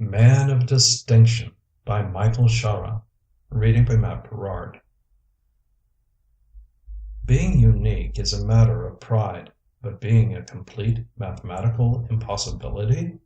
Man of Distinction by Michael Shaara. Reading by Matt Perard. Being unique is a matter of pride, but being a complete mathematical impossibility?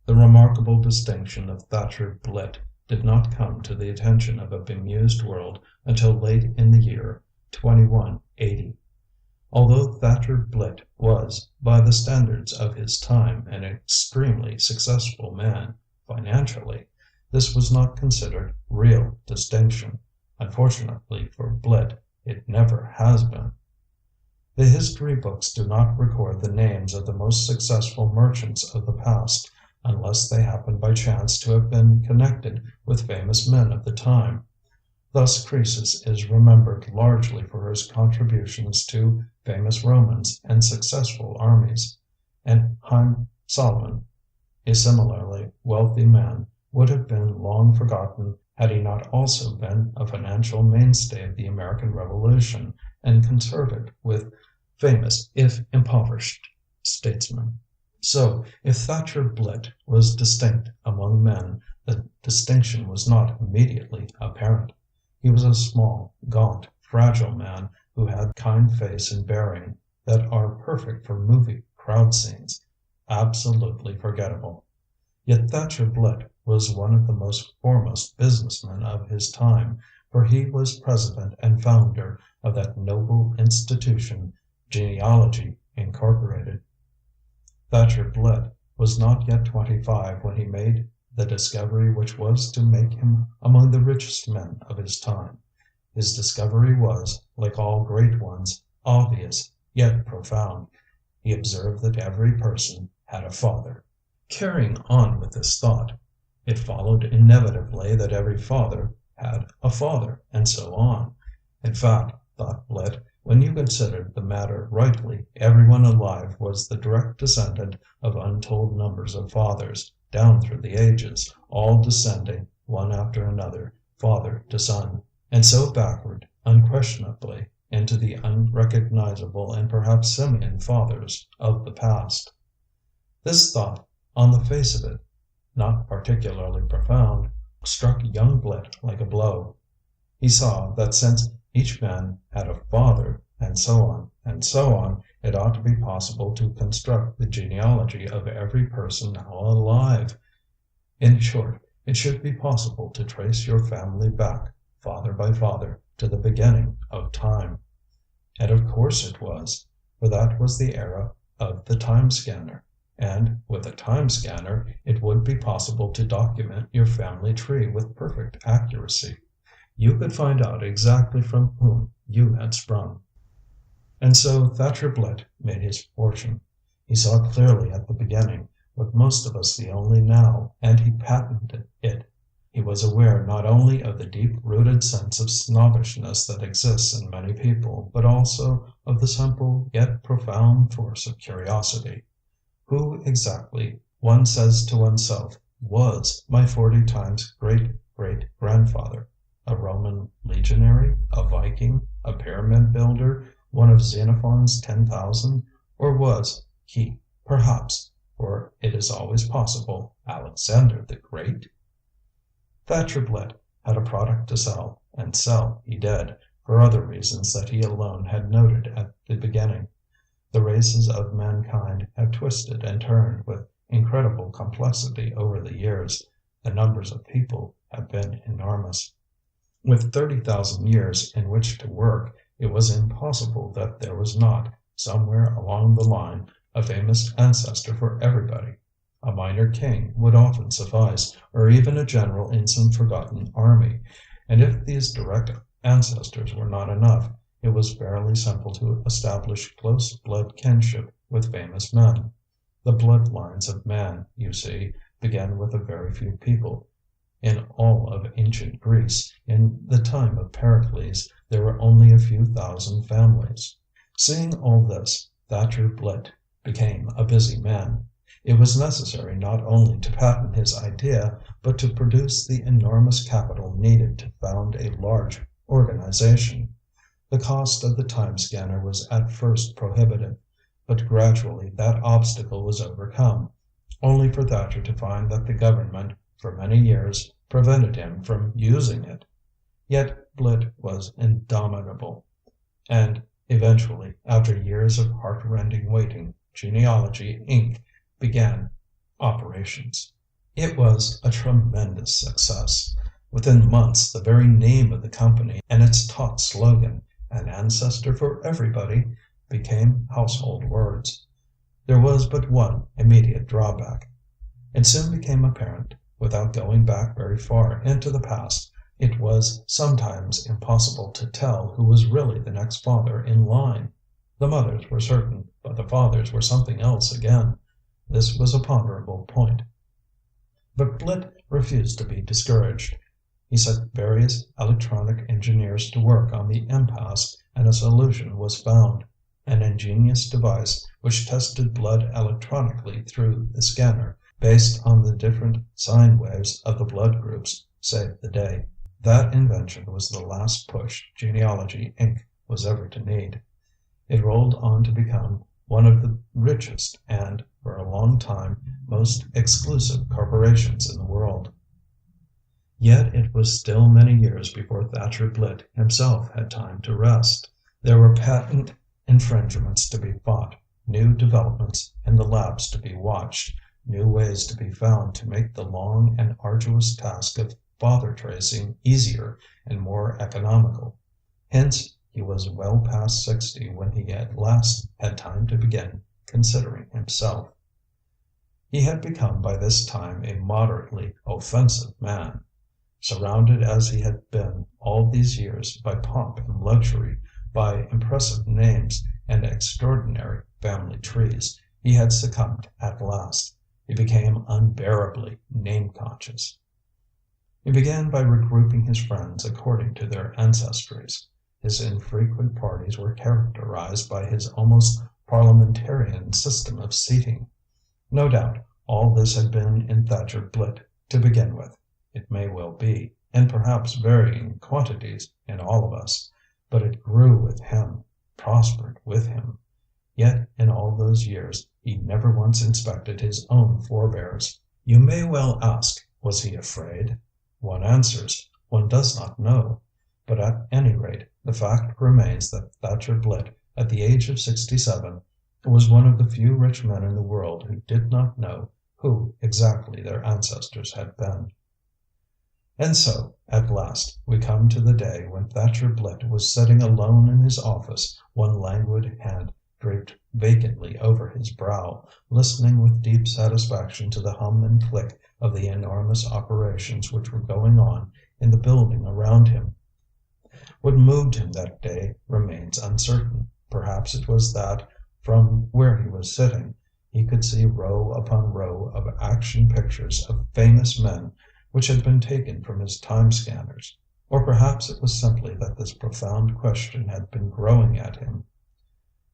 The remarkable distinction of Thatcher Blitt did not come to the attention of a bemused world until late in the year 2180. Although Thatcher Blitt was, by the standards of his time, an extremely successful man financially, this was not considered real distinction. Unfortunately for Blitt, it never has been. The history books do not record the names of the most successful merchants of the past, unless they happen by chance to have been connected with famous men of the time. Thus Croesus is remembered largely for his contributions to famous Romans and successful armies, and Haym Salomon, a similarly wealthy man, would have been long forgotten had he not also been a financial mainstay of the American Revolution and consorted with famous if impoverished statesmen. So, if Thatcher Blitt was distinct among men, the distinction was not immediately apparent. He was a small, gaunt, fragile man who had kind face and bearing that are perfect for movie crowd scenes, absolutely forgettable. Yet Thatcher Blitt was one of the most foremost businessmen of his time, for he was president and founder of that noble institution, Genealogy Incorporated. Thatcher Blitt was not yet 25 when he made the discovery which was to make him among the richest men of his time. His discovery was, like all great ones, obvious yet profound. He observed that every person had a father. Carrying on with this thought, it followed inevitably that every father had a father, and so on. In fact, thought Blitt, when you considered the matter rightly, everyone alive was the direct descendant of untold numbers of fathers, down through the ages, all descending, one after another, father to son, and so backward, unquestionably, into the unrecognizable and perhaps simian fathers of the past. This thought, on the face of it, not particularly profound, struck young Blitt like a blow. He saw that since each man had a father, and so on, and so on, it ought to be possible to construct the genealogy of every person now alive. In short, it should be possible to trace your family back, father by father, to the beginning of time. And of course it was, for that was the era of the time scanner. And with a time scanner, it would be possible to document your family tree with perfect accuracy. You could find out exactly from whom you had sprung. And so Thatcher Blitt made his fortune. He saw clearly at the beginning what most of us see only now, and he patented it. He was aware not only of the deep-rooted sense of snobbishness that exists in many people, but also of the simple yet profound force of curiosity. Who exactly, one says to oneself, was my 40 times great-great-grandfather? A Roman legionary, a Viking, a pyramid builder, one of Xenophon's 10,000? Or was he, perhaps, for it is always possible, Alexander the Great? Thatcher Blitt had a product to sell, and sell he did, for other reasons that he alone had noted at the beginning. The races of mankind have twisted and turned with incredible complexity over the years. The numbers of people have been enormous. With 30,000 years in which to work, it was impossible that there was not, somewhere along the line, a famous ancestor for everybody. A minor king would often suffice, or even a general in some forgotten army. And if these direct ancestors were not enough, it was fairly simple to establish close blood kinship with famous men. The blood lines of man, you see, began with a very few people. In all of ancient Greece, in the time of Pericles, there were only a few thousand families. Seeing all this, Thatcher Blitt became a busy man. It was necessary not only to patent his idea, but to produce the enormous capital needed to found a large organization. The cost of the time scanner was at first prohibitive, but gradually that obstacle was overcome. only for Thatcher to find that the government for many years prevented him from using it. Yet Blitt was indomitable, and eventually, after years of heartrending waiting, Genealogy, Inc. began operations. It was a tremendous success. Within months the very name of the company and its taut slogan, "An ancestor for everybody," became household words. There was but one immediate drawback. It soon became apparent, without going back very far into the past, it was sometimes impossible to tell who was really the next father in line. The mothers were certain, but the fathers were something else again. This was a ponderable point. But Blitt refused to be discouraged. He set various electronic engineers to work on the impasse, and a solution was found. An ingenious device which tested blood electronically through the scanner, based on the different sine waves of the blood groups, saved the day. That invention was the last push Genealogy, Inc. was ever to need. It rolled on to become one of the richest and, for a long time, most exclusive corporations in the world. Yet it was still many years before Thatcher Blitt himself had time to rest. There were patent infringements to be fought, new developments in the labs to be watched, new ways to be found to make the long and arduous task of father tracing easier and more economical. Hence he was well past 60 when he at last had time to begin considering himself. He had become by this time a moderately offensive man. Surrounded as he had been all these years by pomp and luxury, by impressive names and extraordinary family trees, he had succumbed at last. He became unbearably name-conscious. He began by regrouping his friends according to their ancestries. His infrequent parties were characterized by his almost parliamentarian system of seating. No doubt all this had been in Thatcher Blitt to begin with. It may well be, in perhaps varying quantities in all of us, but it grew with him, prospered with him. Yet in all those years he never once inspected his own forebears. You may well ask, was he afraid? One answers, one does not know. But at any rate, the fact remains that Thatcher Blitt, at the age of 67, was one of the few rich men in the world who did not know who exactly their ancestors had been. And so, at last, we come to the day when Thatcher Blitt was sitting alone in his office, one languid hand draped vacantly over his brow, listening with deep satisfaction to the hum and click of the enormous operations which were going on in the building around him. What moved him that day remains uncertain. Perhaps it was that, from where he was sitting, he could see row upon row of action pictures of famous men which had been taken from his time scanners. Or perhaps it was simply that this profound question had been growing at him,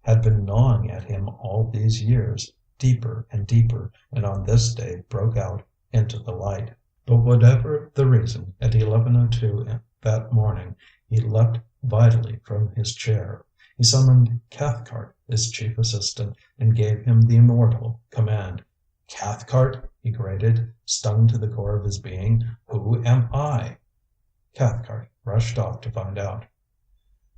had been gnawing at him all these years, deeper and deeper, and on this day broke out into the light. But whatever the reason, at 11:02 that morning he leapt vitally from his chair. He summoned Cathcart, his chief assistant, and gave him the immortal command. "Cathcart," he grated, stung to the core of his being, "who am I?" Cathcart rushed off to find out.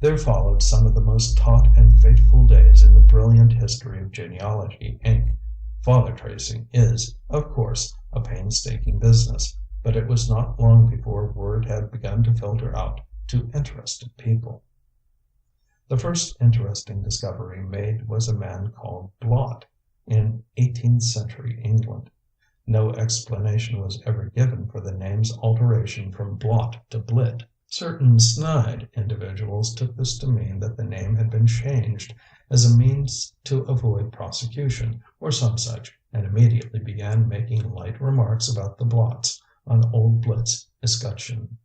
There followed some of the most taut and fateful days in the brilliant history of Genealogy, Inc. Father tracing is, of course, a painstaking business, but it was not long before word had begun to filter out to interested people. The first interesting discovery made was a man called Blot, in 18th century England. No explanation was ever given for the name's alteration from Blot to Blitt. Certain snide individuals took this to mean that the name had been changed as a means to avoid prosecution, or some such, and immediately began making light remarks about the blots on old Blitt's escutcheon.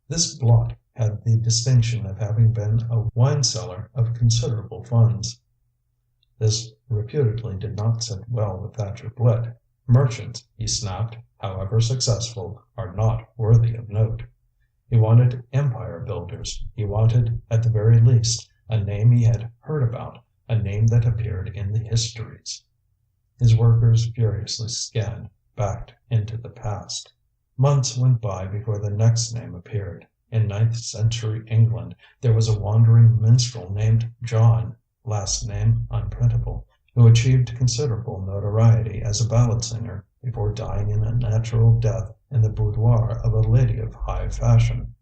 This Blot had the distinction of having been a wine seller of considerable funds. This reputedly did not sit well with Thatcher Blitt. Merchants, he snapped, however successful, are not worthy of note. He wanted empire builders. He wanted, at the very least, a name he had heard about, a name that appeared in the histories. His workers furiously scanned back into the past. Months went by before the next name appeared. In ninth century England there was a wandering minstrel named John, last name unprintable, who achieved considerable notoriety as a ballad singer before dying in a natural death in the boudoir of a lady of high fashion.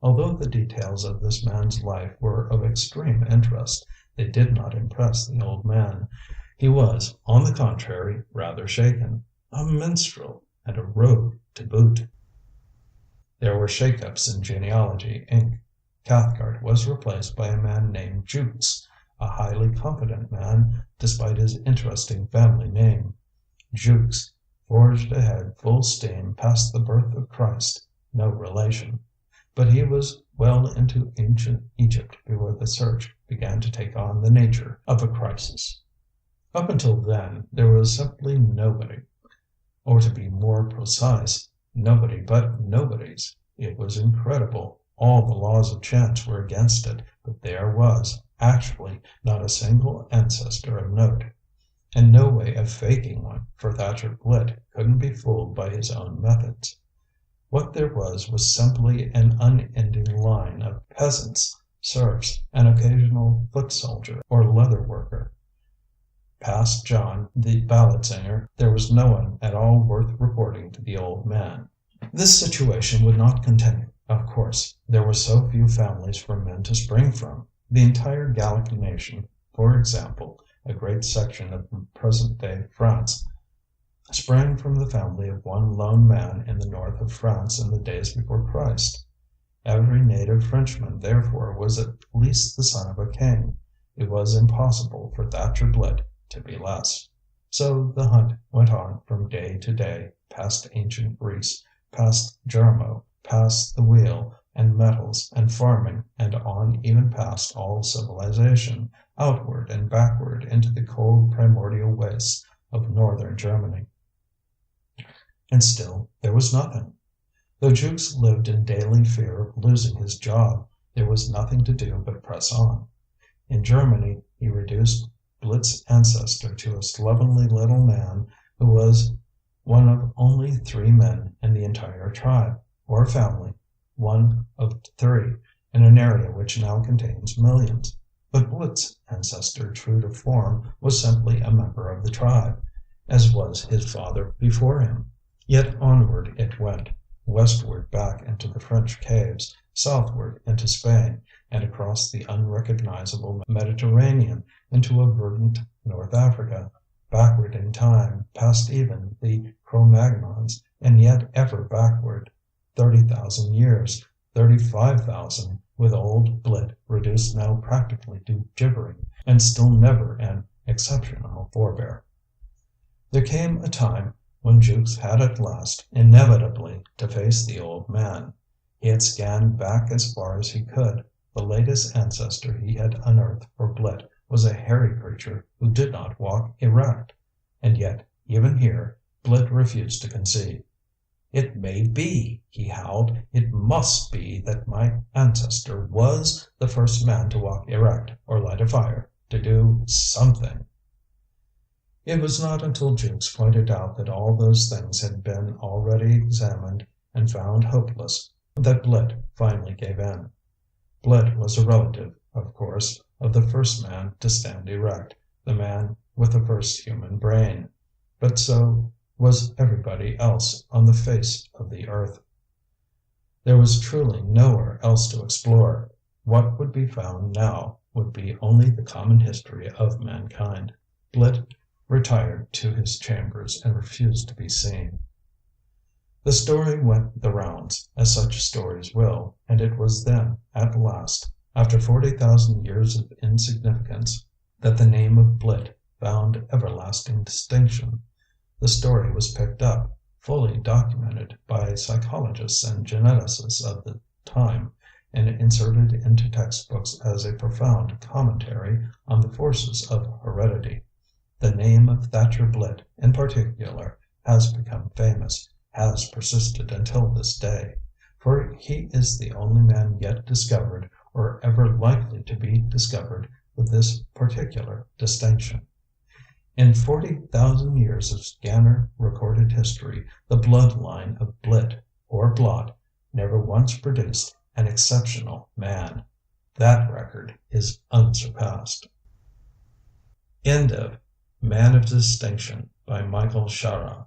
Although the details of this man's life were of extreme interest, they did not impress the old man. He was, on the contrary, rather shaken. A minstrel, and a rogue to boot. There were shake-ups in Genealogy, Inc. Cathcart was replaced by a man named Jukes, a highly competent man despite his interesting family name. Jukes forged ahead full steam past the birth of Christ, no relation. But he was well into ancient Egypt before the search began to take on the nature of a crisis. Up until then there was simply nobody, or to be more precise, nobody but nobodies. It was incredible. All the laws of chance were against it, but there was, actually, not a single ancestor of note. And no way of faking one, for Thatcher Blitt couldn't be fooled by his own methods. What there was simply an unending line of peasants, serfs, an occasional foot soldier or leather worker. Past John, the ballad singer, there was no one at all worth reporting to the old man. This situation would not continue, of course. There were so few families for men to spring from. The entire Gallic nation, for example, a great section of present-day France, sprang from the family of one lone man in the north of France in the days before Christ. Every native Frenchman, therefore, was at least the son of a king. It was impossible for Thatcher Blitt to be less. So the hunt went on from day to day, past ancient Greece, past Jarmo, past the wheel and metals and farming, and on even past all civilization, outward and backward into the cold primordial wastes of northern Germany. And still there was nothing. Though Jukes lived in daily fear of losing his job, there was nothing to do but press on. In Germany he reduced Blitt's ancestor to a slovenly little man who was one of only 3 men in the entire tribe, or family, one of 3, in an area which now contains millions. But Blitt's ancestor, true to form, was simply a member of the tribe, as was his father before him. Yet onward it went, westward back into the French caves, southward into Spain, and across the unrecognizable Mediterranean into a verdant North Africa, backward in time, past even the Cro-Magnons, and yet ever backward, 30,000 years, 35,000, with old Blitt reduced now practically to gibbering, and still never an exceptional forebear. There came a time when Jukes had at last, inevitably, to face the old man. He had scanned back as far as he could. The latest ancestor he had unearthed for Blitt was a hairy creature who did not walk erect. And yet, even here, Blitt refused to concede. "It may be," he howled, "it must be that my ancestor was the first man to walk erect, or light a fire, to do something." It was not until Jukes pointed out that all those things had been already examined and found hopeless, that Blitt finally gave in. Blitt was a relative, of course, of the first man to stand erect, the man with the first human brain. But so was everybody else on the face of the earth. There was truly nowhere else to explore. What would be found now would be only the common history of mankind. Blitt retired to his chambers and refused to be seen. The story went the rounds, as such stories will, and it was then, at last, after 40,000 years of insignificance, that the name of Blitt found everlasting distinction. The story was picked up, fully documented by psychologists and geneticists of the time, and inserted into textbooks as a profound commentary on the forces of heredity. The name of Thatcher Blitt, in particular, has become famous, has persisted until this day, for he is the only man yet discovered, or ever likely to be discovered, with this particular distinction. In 40,000 years of scanner recorded history, the blood line of Blitt or Blot never once produced an exceptional man. That record is unsurpassed. End of Man of Distinction by Michael Shaara.